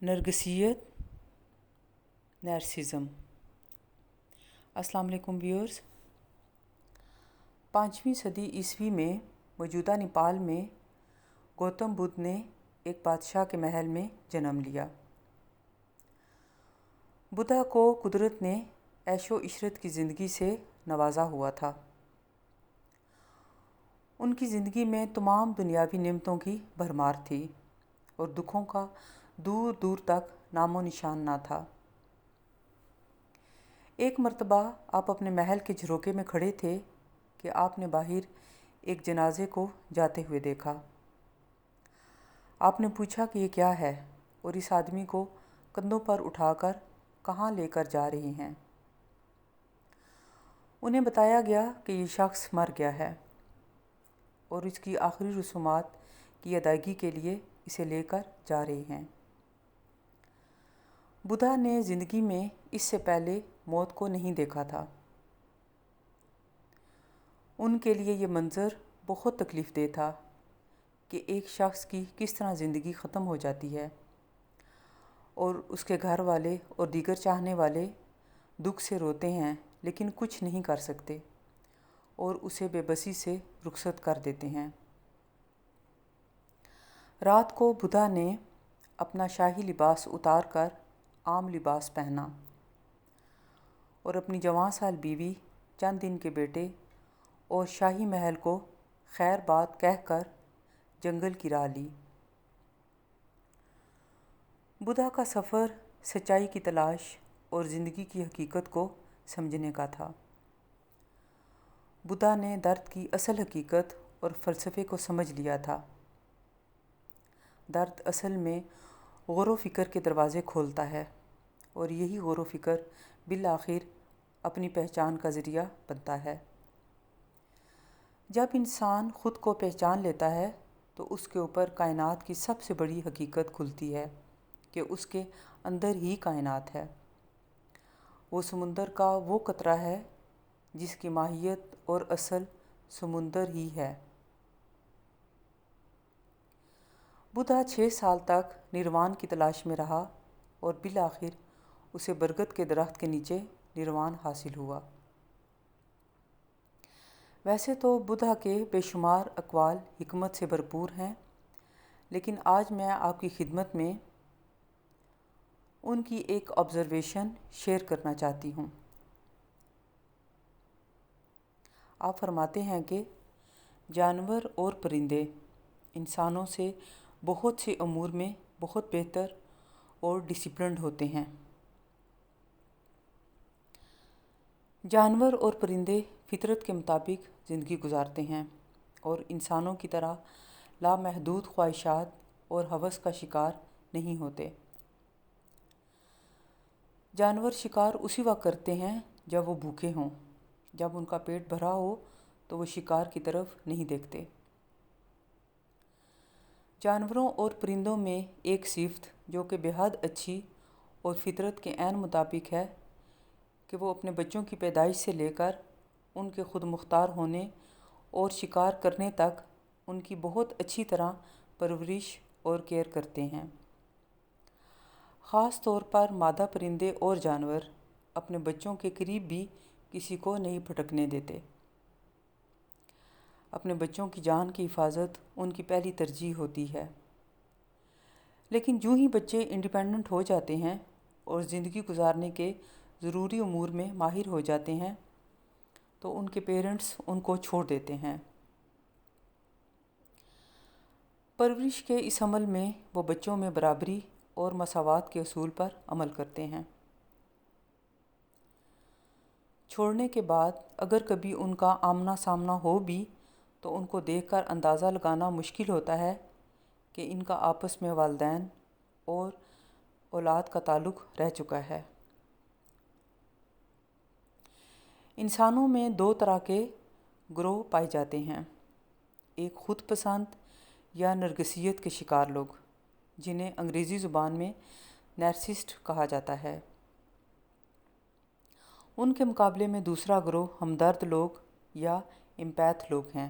نرگسیت، narcissism. السلام علیکم viewers. 5ویں صدی عیسوی میں موجودہ نیپال میں گوتم بدھ نے ایک بادشاہ کے محل میں جنم لیا۔ بدھا کو قدرت نے عیش و عشرت کی زندگی سے نوازا ہوا تھا۔ ان کی زندگی میں تمام دنیاوی نعمتوں کی بھرمار تھی اور دکھوں کا دور دور تک نام و نشان نہ تھا۔ ایک مرتبہ آپ اپنے محل کے جھروکے میں کھڑے تھے کہ آپ نے باہر ایک جنازے کو جاتے ہوئے دیکھا۔ آپ نے پوچھا کہ یہ کیا ہے اور اس آدمی کو کندھوں پر اٹھا کر کہاں لے کر جا رہے ہیں۔ انہیں بتایا گیا کہ یہ شخص مر گیا ہے اور اس کی آخری رسومات کی ادائیگی کے لیے اسے لے کر جا رہے ہیں۔ بدھا نے زندگی میں اس سے پہلے موت کو نہیں دیکھا تھا۔ ان کے لیے یہ منظر بہت تکلیف دہ تھا کہ ایک شخص کی کس طرح زندگی ختم ہو جاتی ہے اور اس کے گھر والے اور دیگر چاہنے والے دکھ سے روتے ہیں لیکن کچھ نہیں کر سکتے اور اسے بے بسی سے رخصت کر دیتے ہیں۔ رات کو بدھا نے اپنا شاہی لباس اتار کر عام لباس پہنا اور اپنی جوان سال بیوی، چند دن کے بیٹے اور شاہی محل کو خیر باد کہہ کر جنگل کی راہ لی۔ بدھا کا سفر سچائی کی تلاش اور زندگی کی حقیقت کو سمجھنے کا تھا۔ بدھا نے درد کی اصل حقیقت اور فلسفے کو سمجھ لیا تھا۔ درد اصل میں غور و فکر کے دروازے کھولتا ہے اور یہی غور و فکر بالآخر اپنی پہچان کا ذریعہ بنتا ہے۔ جب انسان خود کو پہچان لیتا ہے تو اس کے اوپر کائنات کی سب سے بڑی حقیقت کھلتی ہے کہ اس کے اندر ہی کائنات ہے۔ وہ سمندر کا وہ قطرہ ہے جس کی ماہیت اور اصل سمندر ہی ہے۔ بدھا 6 سال تک نروان کی تلاش میں رہا اور بالآخر اسے برگد کے درخت کے نیچے نروان حاصل ہوا۔ ویسے تو بدھا کے بے شمار اقوال حکمت سے بھرپور ہیں، لیکن آج میں آپ کی خدمت میں ان کی ایک آبزرویشن شیئر کرنا چاہتی ہوں۔ آپ فرماتے ہیں کہ جانور اور پرندے انسانوں سے بہت سے امور میں بہت بہتر اور ڈسپلنڈ ہوتے ہیں۔ جانور اور پرندے فطرت کے مطابق زندگی گزارتے ہیں اور انسانوں کی طرح لامحدود خواہشات اور ہوس کا شکار نہیں ہوتے۔ جانور شکار اسی وقت کرتے ہیں جب وہ بھوکے ہوں۔ جب ان کا پیٹ بھرا ہو تو وہ شکار کی طرف نہیں دیکھتے۔ جانوروں اور پرندوں میں ایک صفت جو کہ بے حد اچھی اور فطرت کے عین مطابق ہے کہ وہ اپنے بچوں کی پیدائش سے لے کر ان کے خود مختار ہونے اور شکار کرنے تک ان کی بہت اچھی طرح پرورش اور کیئر کرتے ہیں۔ خاص طور پر مادہ پرندے اور جانور اپنے بچوں کے قریب بھی کسی کو نہیں پھٹکنے دیتے۔ اپنے بچوں کی جان کی حفاظت ان کی پہلی ترجیح ہوتی ہے۔ لیکن جو ہی بچے انڈیپینڈنٹ ہو جاتے ہیں اور زندگی گزارنے کے ضروری امور میں ماہر ہو جاتے ہیں تو ان کے پیرنٹس ان کو چھوڑ دیتے ہیں۔ پرورش کے اس عمل میں وہ بچوں میں برابری اور مساوات کے اصول پر عمل کرتے ہیں۔ چھوڑنے کے بعد اگر کبھی ان کا آمنا سامنا ہو بھی تو ان کو دیکھ کر اندازہ لگانا مشکل ہوتا ہے کہ ان کا آپس میں والدین اور اولاد کا تعلق رہ چکا ہے۔ انسانوں میں 2 طرح کے گروہ پائے جاتے ہیں۔ ایک خود پسند یا نرگسیت کے شکار لوگ، جنہیں انگریزی زبان میں نارسسسٹ کہا جاتا ہے۔ ان کے مقابلے میں دوسرا گروہ ہمدرد لوگ یا ایمپیتھ لوگ ہیں۔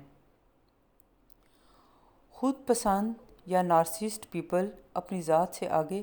خود پسند یا نارسسسٹ پیپل اپنی ذات سے آگے